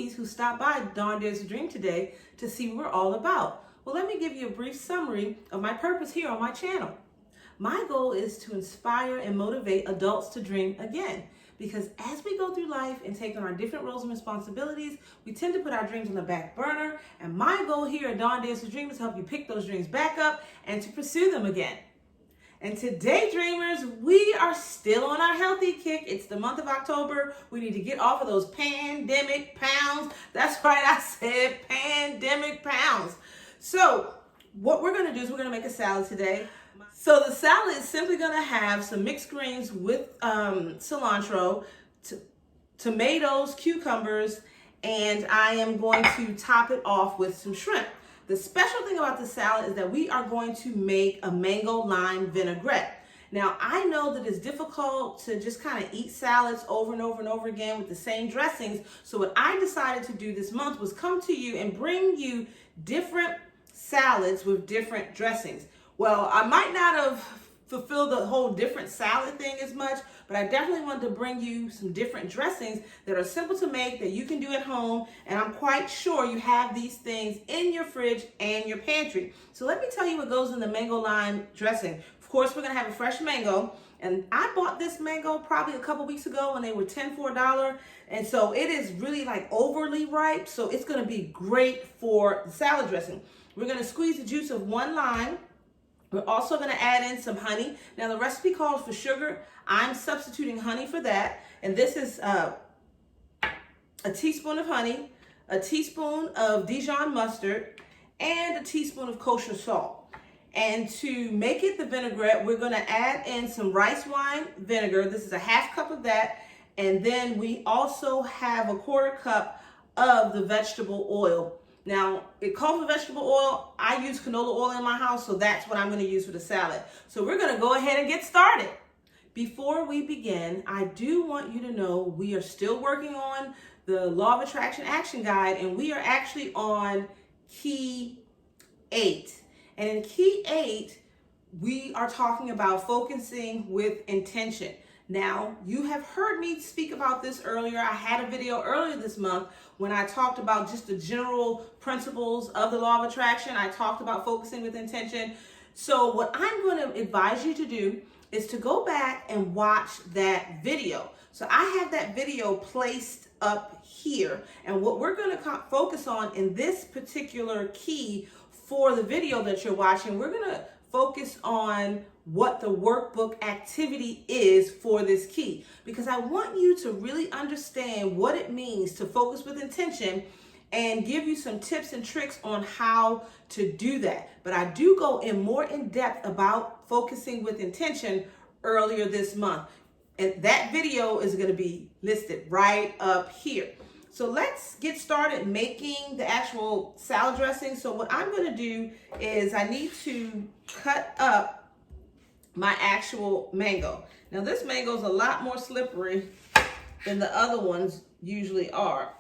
ladies who stopped by Dawn Dares to Dream today to see what we're all about. Well, let me give you a brief summary of my purpose here on my channel. My goal is to inspire and motivate adults to dream again. Because as we go through life and take on our different roles and responsibilities, we tend to put our dreams on the back burner. And my goal here at Dawn Dares to Dream is to help you pick those dreams back up and to pursue them again. And today, dreamers, we are still on our healthy kick. It's the month of October. We need to get off of those pandemic pounds. That's right, I said pandemic pounds. So what we're gonna do is we're gonna make a salad today. So the salad is simply gonna have some mixed greens with cilantro, tomatoes, cucumbers, and I am going to top it off with some shrimp. The special thing about the salad is that we are going to make a mango lime vinaigrette. Now, I know that it's difficult to just kind of eat salads over and over and over again with the same dressings. So what I decided to do this month was come to you and bring you different salads with different dressings. Well, I might not have fulfilled the whole different salad thing as much, but I definitely wanted to bring you some different dressings that are simple to make, that you can do at home, and I'm quite sure you have these things in your fridge and your pantry. So let me tell you what goes in the mango lime dressing. Of course, we're gonna have a fresh mango, and I bought this mango probably a couple weeks ago when they were 10 for $1, and so it is really like overly ripe, so it's gonna be great for the salad dressing. We're gonna squeeze the juice of 1 lime. We're also going to add in some honey. Now the recipe calls for sugar. I'm substituting honey for that. And this is a teaspoon of honey, a teaspoon of Dijon mustard, and a teaspoon of kosher salt. And to make it the vinaigrette, we're going to add in some rice wine vinegar. This is a 1/2 cup of that. And then we also have a 1/4 cup of the vegetable oil. Now, it calls for vegetable oil. I use canola oil in my house, so that's what I'm going to use for the salad. So we're going to go ahead and get started. Before we begin, I do want you to know we are still working on the Law of Attraction Action Guide, and we are actually on Key 8. And in Key 8, we are talking about focusing with intention. Now, you have heard me speak about this earlier. I had a video earlier this month when I talked about just the general principles of the law of attraction. I talked about focusing with intention. So what I'm going to advise you to do is to go back and watch that video. So I have that video placed up here. And what we're going to focus on in this particular key for the video that you're watching, we're going to focus on what the workbook activity is for this key, because I want you to really understand what it means to focus with intention and give you some tips and tricks on how to do that. But I do go in more in depth about focusing with intention earlier this month, and that video is going to be listed right up here. So let's get started making the actual salad dressing. So what I'm going to do is I need to cut up my actual mango. Now this mango is a lot more slippery than the other ones usually are,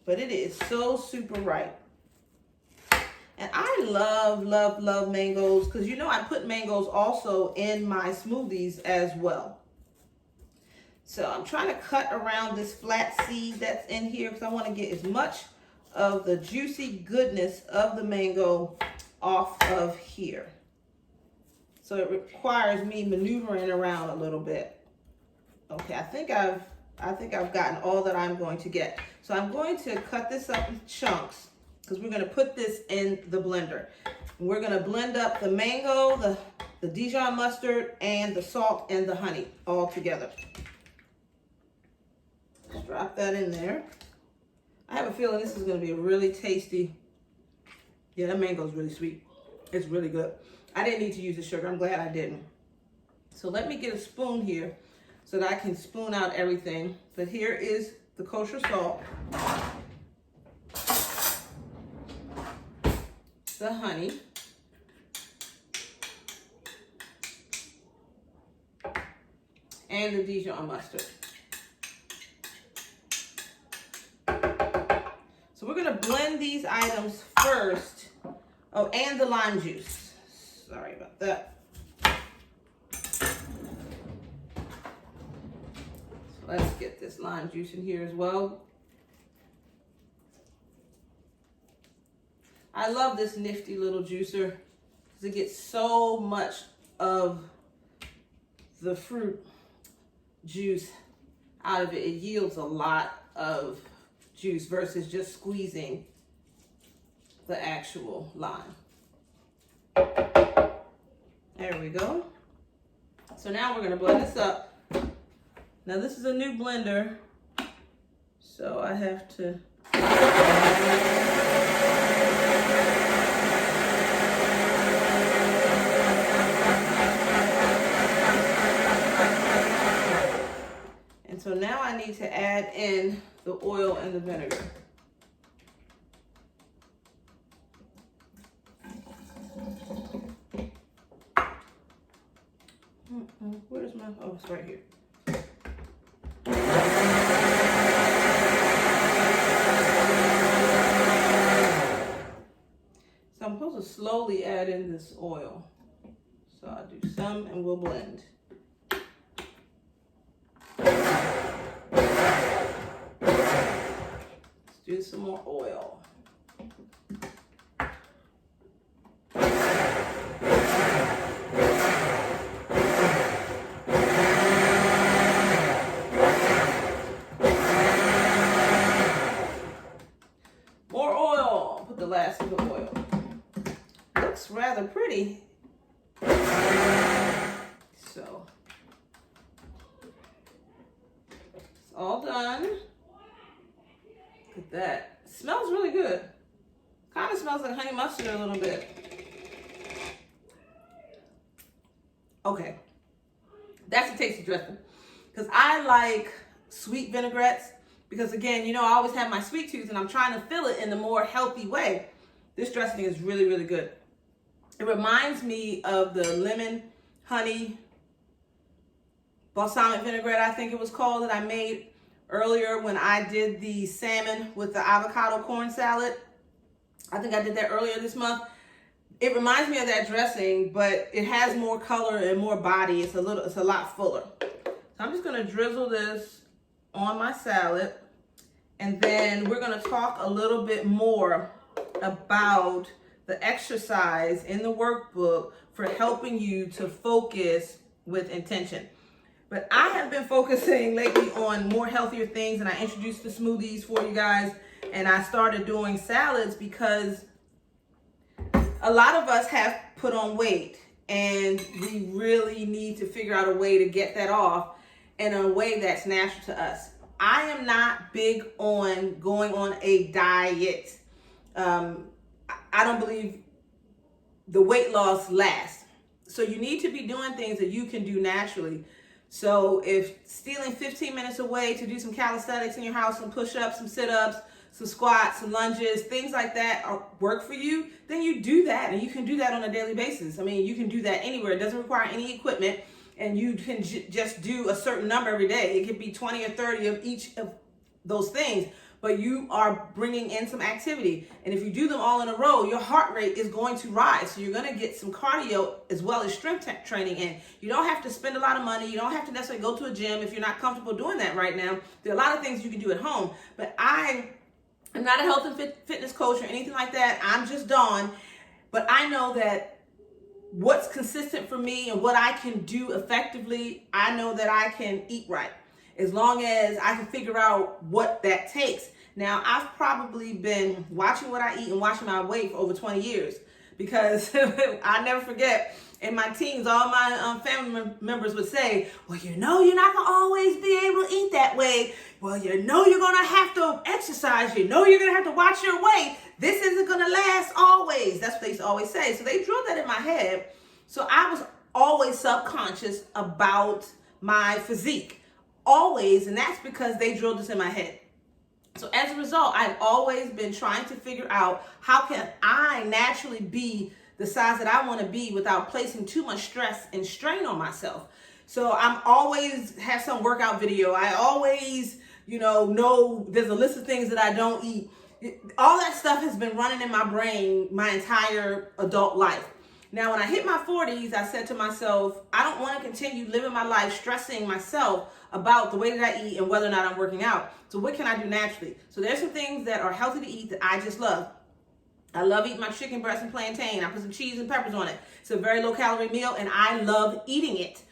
but it is so super ripe. And I love mangoes, because you know I put mangoes also in my smoothies as well. So I'm trying to cut around this flat seed that's in here because I want to get as much of the juicy goodness of the mango off of here. So it requires me maneuvering around a little bit. Okay, I think I've gotten all that I'm going to get. So I'm going to cut this up in chunks because we're going to put this in the blender. And we're going to blend up the mango, the Dijon mustard, and the salt and the honey all together. Just drop that in there. I have a feeling this is going to be a really tasty. Yeah, that mango is really sweet. It's really good. I didn't need to use the sugar. I'm glad I didn't. So let me get a spoon here so that I can spoon out everything. But here is the kosher salt, the honey, and the Dijon mustard. So we're going to blend these items first. Oh, and the lime juice. Sorry about that. So let's get this lime juice in here as well. I love this nifty little juicer because it gets so much of the fruit juice out of it. It yields a lot of juice versus just squeezing the actual lime. There we go. So now we're gonna blend this up. Now this is a new blender, so I have to and so now I need to add in the oil and the vinegar. Where's my, oh, it's right here. So I'm supposed to slowly add in this oil. So I'll do some and we'll blend. Let's do some more oil. The last of the oil. Looks rather pretty. So it's all done. Look at that. It smells really good. Kind of smells like honey mustard a little bit. Okay. That's a tasty dressing. Because I like sweet vinaigrettes. Because again, you know, I always have my sweet tooth and I'm trying to fill it in a more healthy way. This dressing is really, really good. It reminds me of the lemon, honey, balsamic vinaigrette, I think it was called, that I made earlier when I did the salmon with the avocado corn salad. I think I did that earlier this month. It reminds me of that dressing, but it has more color and more body. It's a lot fuller. So I'm just gonna drizzle this on my salad, and then we're going to talk a little bit more about the exercise in the workbook for helping you to focus with intention. But I have been focusing lately on more healthier things, and I introduced the smoothies for you guys, and I started doing salads because a lot of us have put on weight, and we really need to figure out a way to get that off in a way that's natural to us. I am not big on going on a diet. I don't believe the weight loss lasts. So you need to be doing things that you can do naturally. So if stealing 15 minutes away to do some calisthenics in your house, some push-ups, some sit-ups, some squats, some lunges, things like that work for you, then you do that, and you can do that on a daily basis. I mean, you can do that anywhere. It doesn't require any equipment. And you can just do a certain number every day. It could be 20 or 30 of each of those things, but you are bringing in some activity. And if you do them all in a row, your heart rate is going to rise. So you're going to get some cardio as well as strength training in. You don't have to spend a lot of money. You don't have to necessarily go to a gym if you're not comfortable doing that right now. There are a lot of things you can do at home, but I am not a health and fitness coach or anything like that. I'm just Dawn, but I know that what's consistent for me and what I can do effectively, I know that I can eat right as long as I can figure out what that takes. Now, I've probably been watching what I eat and watching my weight for over 20 years because I never forget, in my teens, all my family members would say, well, you know, you're not going to always be able to eat that way. Well, you know, you're going to have to exercise. You know, you're going to have to watch your weight. This isn't going to last always. That's what they used to always say. So they drilled that in my head. So I was always subconscious about my physique. Always. And that's because they drilled this in my head. So as a result, I've always been trying to figure out how can I naturally be the size that I want to be without placing too much stress and strain on myself. So I'm always have some workout video. I always, know there's a list of things that I don't eat. All that stuff has been running in my brain my entire adult life. Now, when I hit my 40s, I said to myself, I don't want to continue living my life stressing myself about the way that I eat and whether or not I'm working out. So what can I do naturally? So there's some things that are healthy to eat that I just love. I love eating my chicken breast and plantain. I put some cheese and peppers on it. It's a very low calorie meal and I love eating it.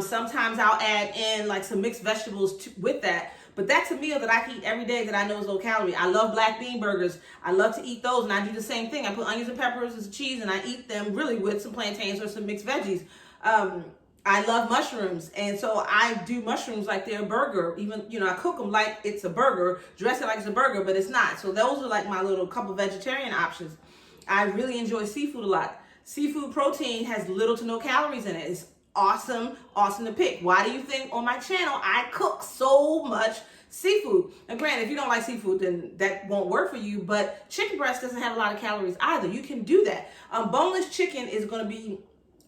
Sometimes I'll add in like some mixed vegetables with that. But that's a meal that I can eat every day that I know is low calorie. I love black bean burgers. I love to eat those, and I do the same thing. I put onions and peppers and cheese, and I eat them really with some plantains or some mixed veggies. I love mushrooms, and so I do mushrooms like they're a burger. Even, I cook them like it's a burger, dress it like it's a burger, but it's not. So those are like my little couple vegetarian options. I really enjoy seafood a lot. Seafood protein has little to no calories in it. It's awesome to pick. Why do you think on my channel I cook so much seafood? Now granted, if you don't like seafood, then that won't work for you, but chicken breast doesn't have a lot of calories either. You can do that. Boneless chicken is going to be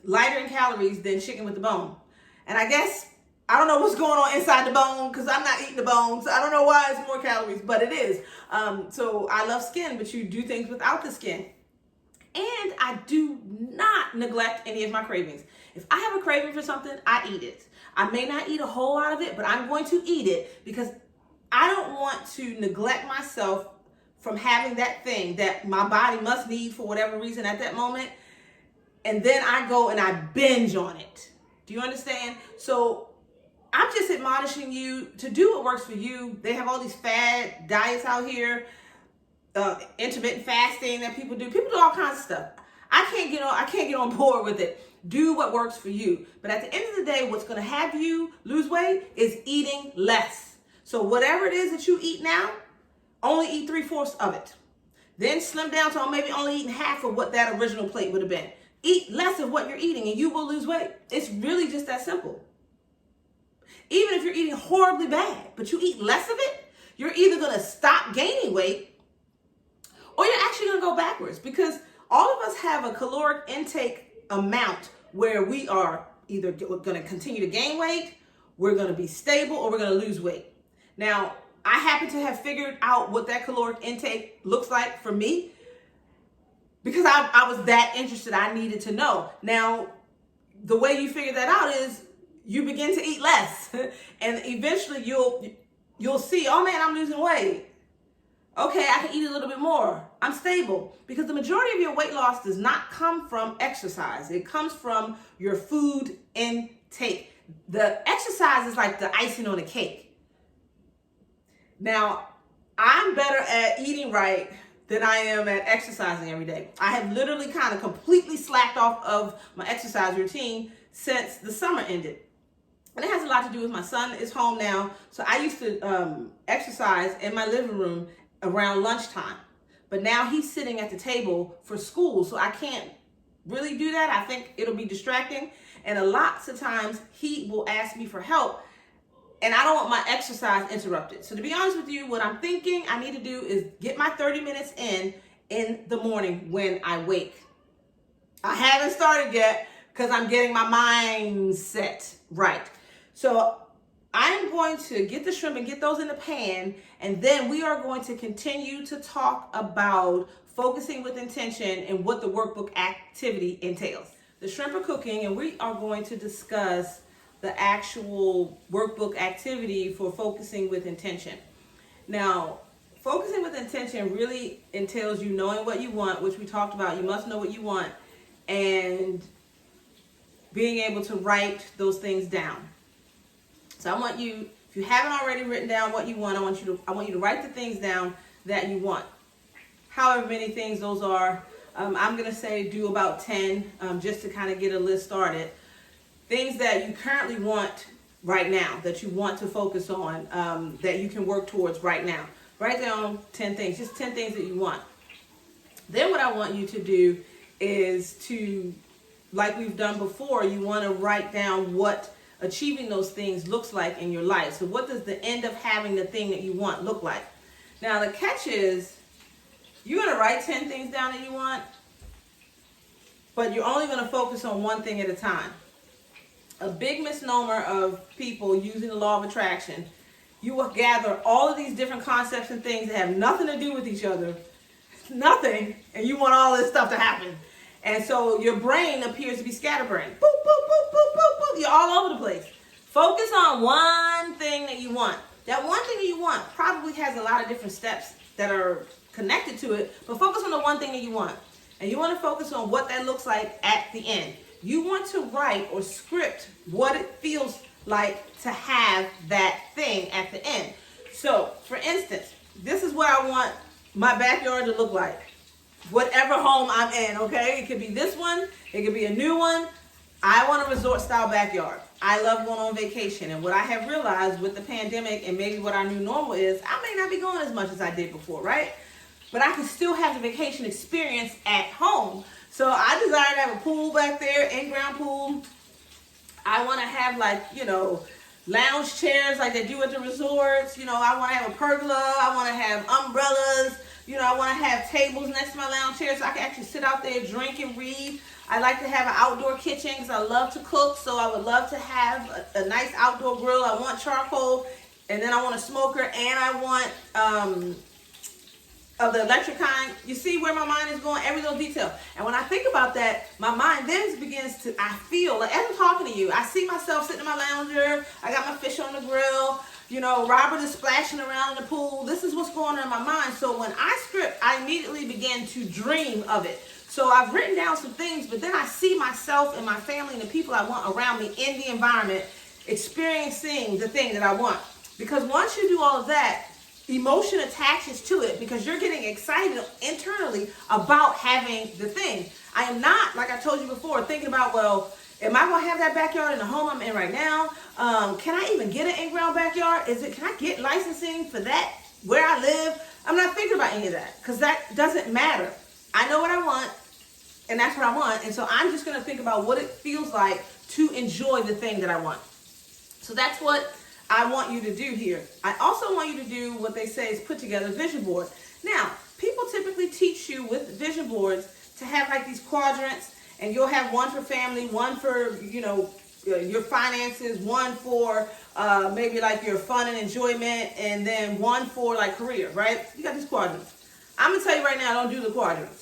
lighter in calories than chicken with the bone. And I guess, I don't know what's going on inside the bone because I'm not eating the bone, so I don't know why it's more calories, but it is. So I love skin, but you do things without the skin. And I do not neglect any of my cravings. If I have a craving for something, I eat it. I may not eat a whole lot of it, but I'm going to eat it because I don't want to neglect myself from having that thing that my body must need for whatever reason at that moment. And then I go and I binge on it. Do you understand? So I'm just admonishing you to do what works for you. They have all these fad diets out here. Intermittent fasting that people do. People do all kinds of stuff. I can't get on board with it. Do what works for you. But at the end of the day, what's going to have you lose weight is eating less. So whatever it is that you eat now, only eat 3/4 of it. Then slim down to maybe only eating half of what that original plate would have been. Eat less of what you're eating and you will lose weight. It's really just that simple. Even if you're eating horribly bad, but you eat less of it, you're either going to stop gaining weight or you're actually going to go backwards, because all of us have a caloric intake amount where we are either going to continue to gain weight, we're going to be stable, or we're going to lose weight. Now, I happen to have figured out what that caloric intake looks like for me because I was that interested. I needed to know. Now, the way you figure that out is you begin to eat less and eventually you'll see, oh man, I'm losing weight. Okay, I can eat a little bit more. I'm stable. Because the majority of your weight loss does not come from exercise. It comes from your food intake. The exercise is like the icing on the cake. Now, I'm better at eating right than I am at exercising every day. I have literally kind of completely slacked off of my exercise routine since the summer ended. And it has a lot to do with my son is home now. So I used to exercise in my living room around lunchtime. But now he's sitting at the table for school, so I can't really do that. I think it'll be distracting. And a lot of times he will ask me for help, and I don't want my exercise interrupted. So to be honest with you, what I'm thinking I need to do is get my 30 minutes in the morning when I wake. I haven't started yet because I'm getting my mindset right. So I'm going to get the shrimp and get those in the pan, and then we are going to continue to talk about focusing with intention and what the workbook activity entails. The shrimp are cooking, and we are going to discuss the actual workbook activity for focusing with intention. Now, focusing with intention really entails you knowing what you want, which we talked about. You must know what you want, and being able to write those things down. So I want you, if you haven't already written down what you want, I want you to write the things down that you want. However many things those are, I'm going to say do about 10 just to kind of get a list started. Things that you currently want right now, that you want to focus on, that you can work towards right now. Write down 10 things, just 10 things that you want. Then what I want you to do is to, like we've done before, you want to write down what achieving those things looks like in your life. So what does the end of having the thing that you want look like? Now the catch is, you're going to write 10 things down that you want, but you're only going to focus on one thing at a time. A big misnomer of people using the law of attraction, you will gather all of these different concepts and things that have nothing to do with each other, nothing, and you want all this stuff to happen. And so your brain appears to be scatterbrained. Boop, boop, boop, boop, boop, boop. You're all over the place. Focus on one thing that you want. That one thing that you want probably has a lot of different steps that are connected to it, but focus on the one thing that you want. And you want to focus on what that looks like at the end. You want to write or script what it feels like to have that thing at the end. So, for instance, this is what I want my backyard to look like. Whatever home I'm in, okay? It could be this one. It could be a new one. I want a resort-style backyard. I love going on vacation. And what I have realized with the pandemic and maybe what our new normal is, I may not be going as much as I did before, right? But I can still have the vacation experience at home. So I desire to have a pool back there, in-ground pool. I want to have lounge chairs like they do at the resorts. I want to have a pergola. I want to have umbrellas. I want to have tables next to my lounge chairs so I can actually sit out there, drink and read. I like to have an outdoor kitchen because I love to cook. So I would love to have a nice outdoor grill. I want charcoal, and then I want a smoker, and I want of the electric kind. You see where my mind is going? Every little detail. And when I think about that, my mind then begins to, I feel like as I'm talking to you, I see myself sitting in my lounger. I got my fish on the grill. Robert is splashing around in the pool. This is what's going on in my mind. So when I script, I immediately begin to dream of it. So I've written down some things, but then I see myself and my family and the people I want around me in the environment experiencing the thing that I want. Because once you do all of that, emotion attaches to it because you're getting excited internally about having the thing. I am not, like I told you before, thinking about, well, am I going to have that backyard in the home I'm in right now? Can I even get an in-ground backyard? Can I get licensing for that where I live? I'm not thinking about any of that because that doesn't matter. I know what I want, and that's what I want. And so I'm just going to think about what it feels like to enjoy the thing that I want. So that's what I want you to do here. I also want you to do what they say is put together a vision board. Now, people typically teach you with vision boards to have like these quadrants, and you'll have one for family, one for, your finances, one for maybe like your fun and enjoyment, and then one for like career, right? You got these quadrants. I'm going to tell you right now, don't do the quadrants.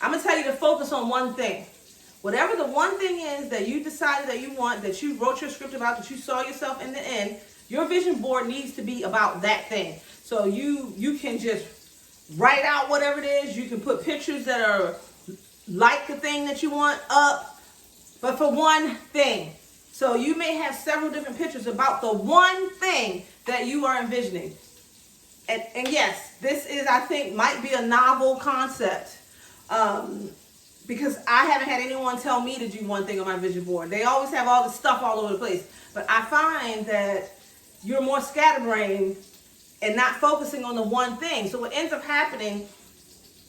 I'm going to tell you to focus on one thing. Whatever the one thing is that you decided that you want, that you wrote your script about, that you saw yourself in the end, your vision board needs to be about that thing. So you can just write out whatever it is. You can put pictures that are like the thing that you want up, but for one thing. So you may have several different pictures about the one thing that you are envisioning. And yes, this is, I think, might be a novel concept because I haven't had anyone tell me to do one thing on my vision board. They always have all the stuff all over the place. But I find that you're more scatterbrained and not focusing on the one thing. So what ends up happening,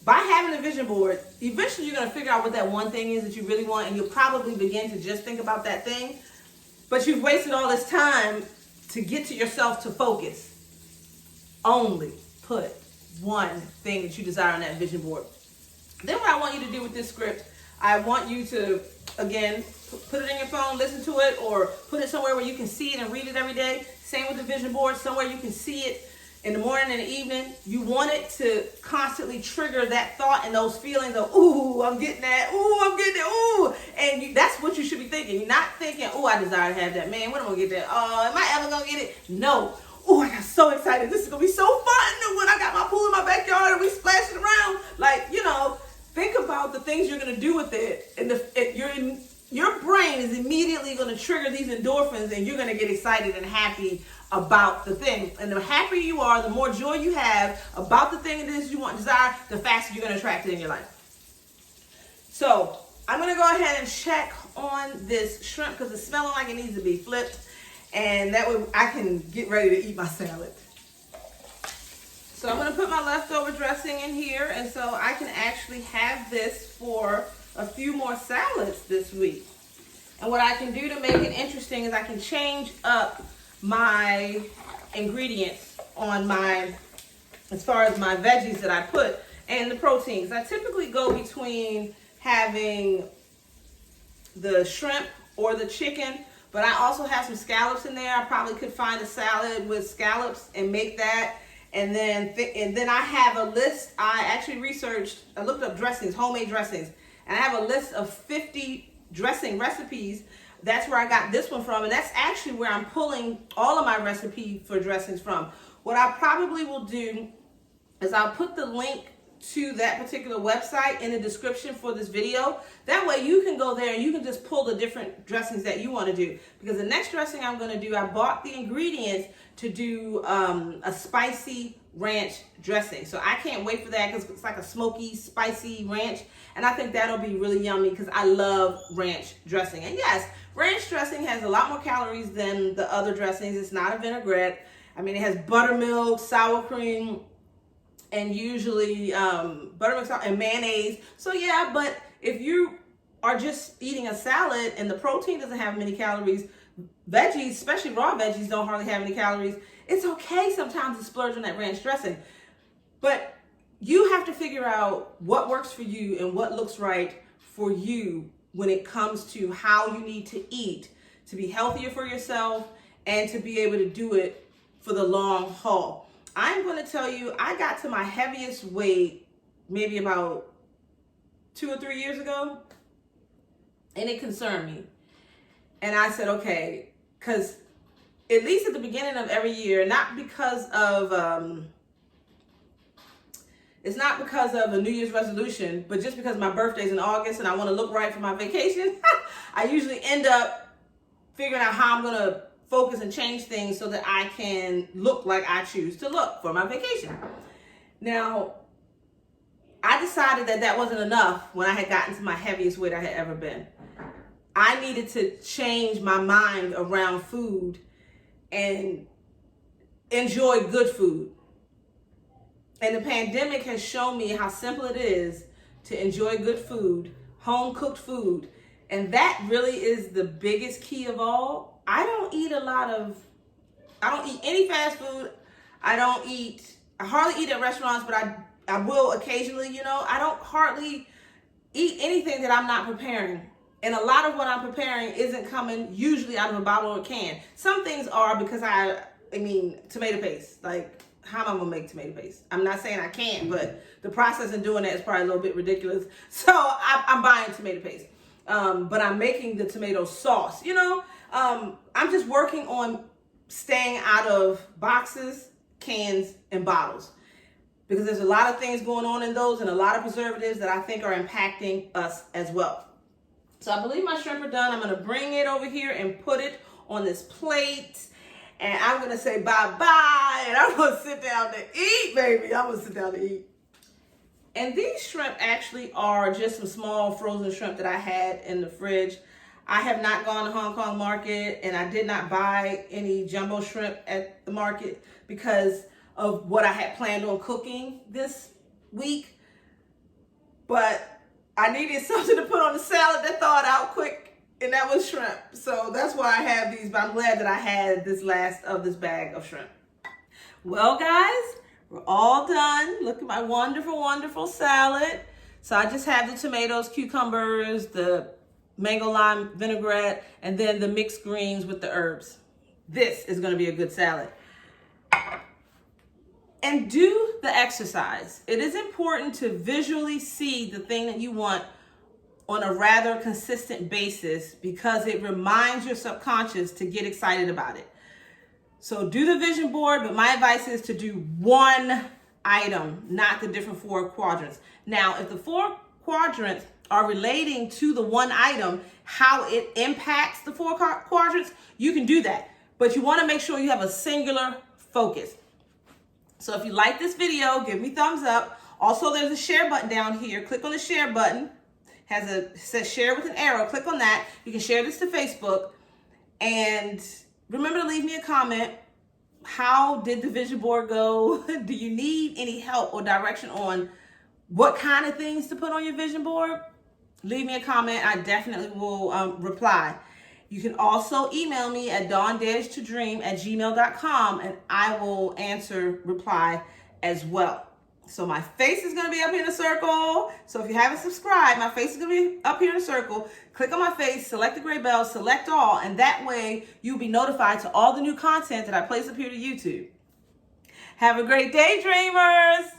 by having a vision board, eventually you're going to figure out what that one thing is that you really want, and you'll probably begin to just think about that thing. But you've wasted all this time to get to yourself to focus. Only put one thing that you desire on that vision board. Then what I want you to do with this script, I want you to, again, put it in your phone, listen to it, or put it somewhere where you can see it and read it every day. Same with the vision board, somewhere you can see it in the morning and the evening. You want it to constantly trigger that thought and those feelings of, ooh, I'm getting that, ooh, I'm getting that, ooh. And that's what you should be thinking. You're not thinking, ooh, I desire to have that. Man, when am I going to get that? Oh, am I ever going to get it? No. Oh, I got so excited. This is going to be so fun when I got my pool in my backyard and we splashing around. Like, think about the things you're going to do with it. And your brain is immediately going to trigger these endorphins, and you're going to get excited and happy about the thing. And the happier you are, the more joy you have about the thing it is you want, desire, the faster you're going to attract it in your life. So I'm going to go ahead and check on this shrimp because it's smelling like it needs to be flipped. And that way I can get ready to eat my salad. So I'm going to put my leftover dressing in here, and so I can actually have this for a few more salads this week. And what I can do to make it interesting is I can change up my ingredients on as far as my veggies that I put and the proteins. I typically go between having the shrimp or the chicken, but I also have some scallops in there. I probably could find a salad with scallops and make that. And then I have a list. I actually I looked up dressings, homemade dressings, and I have a list of 50 dressing recipes. That's where I got this one from, and that's actually where I'm pulling all of my recipe for dressings from. What I probably will do is I'll put the link to that particular website in the description for this video. That way you can go there and you can just pull the different dressings that you want to do. Because the next dressing I'm going to do, I bought the ingredients to do a spicy ranch dressing. So I can't wait for that because it's like a smoky, spicy ranch. And I think that'll be really yummy because I love ranch dressing. And yes, ranch dressing has a lot more calories than the other dressings. It's not a vinaigrette. I mean, it has buttermilk, sour cream, and usually buttermilk, sour, and mayonnaise. So yeah, but if you are just eating a salad and the protein doesn't have many calories, veggies, especially raw veggies, don't hardly have any calories, it's okay sometimes to splurge on that ranch dressing. But you have to figure out what works for you and what looks right for you when it comes to how you need to eat to be healthier for yourself and to be able to do it for the long haul. I'm going to tell you, I got to my heaviest weight maybe about 2 or 3 years ago, and it concerned me. And I said, okay, because at least at the beginning of every year, not because of, it's not because of a New Year's resolution, but just because my birthday's in August and I want to look right for my vacation, I usually end up figuring out how I'm going to focus and change things so that I can look like I choose to look for my vacation. Now, I decided that that wasn't enough when I had gotten to my heaviest weight I had ever been. I needed to change my mind around food and enjoy good food. And the pandemic has shown me how simple it is to enjoy good food, home cooked food. And that really is the biggest key of all. I don't eat any fast food. I hardly eat at restaurants, but I will occasionally, I don't hardly eat anything that I'm not preparing. And a lot of what I'm preparing isn't coming usually out of a bottle or a can. Some things are because tomato paste. Like, how am I gonna make tomato paste? I'm not saying I can't, but the process in doing that is probably a little bit ridiculous. So I'm buying tomato paste. But I'm making the tomato sauce, I'm just working on staying out of boxes, cans, and bottles because there's a lot of things going on in those and a lot of preservatives that I think are impacting us as well. So I believe my shrimp are done. I'm going to bring it over here and put it on this plate. And I'm going to say bye-bye. And I'm going to sit down to eat, baby. I'm going to sit down to eat. And these shrimp actually are just some small frozen shrimp that I had in the fridge. I have not gone to Hong Kong market and I did not buy any jumbo shrimp at the market because of what I had planned on cooking this week. But I needed something to put on the salad that thawed out quick, and that was shrimp. So that's why I have these, but I'm glad that I had this last of this bag of shrimp. Well, guys, we're all done. Look at my wonderful, wonderful salad. So I just have the tomatoes, cucumbers, the mango lime vinaigrette, and then the mixed greens with the herbs. This is going to be a good salad. And do the exercise. It is important to visually see the thing that you want on a rather consistent basis because it reminds your subconscious to get excited about it. So do the vision board, but my advice is to do one item, not the different 4 quadrants. Now, if the 4 quadrants are relating to the one item, how it impacts the 4 quadrants, you can do that. But you want to make sure you have a singular focus. So if you like this video, give me thumbs up. Also, there's a share button down here. Click on the share button. It says share with an arrow. Click on that. You can share this to Facebook. And remember to leave me a comment. How did the vision board go? Do you need any help or direction on what kind of things to put on your vision board? Leave me a comment. I definitely will reply. You can also email me at dawndaretodream@gmail.com and I will reply as well. So my face is going to be up here in a circle. So if you haven't subscribed, my face is going to be up here in a circle. Click on my face, select the gray bell, select all, and that way you'll be notified to all the new content that I place up here to YouTube. Have a great day, dreamers!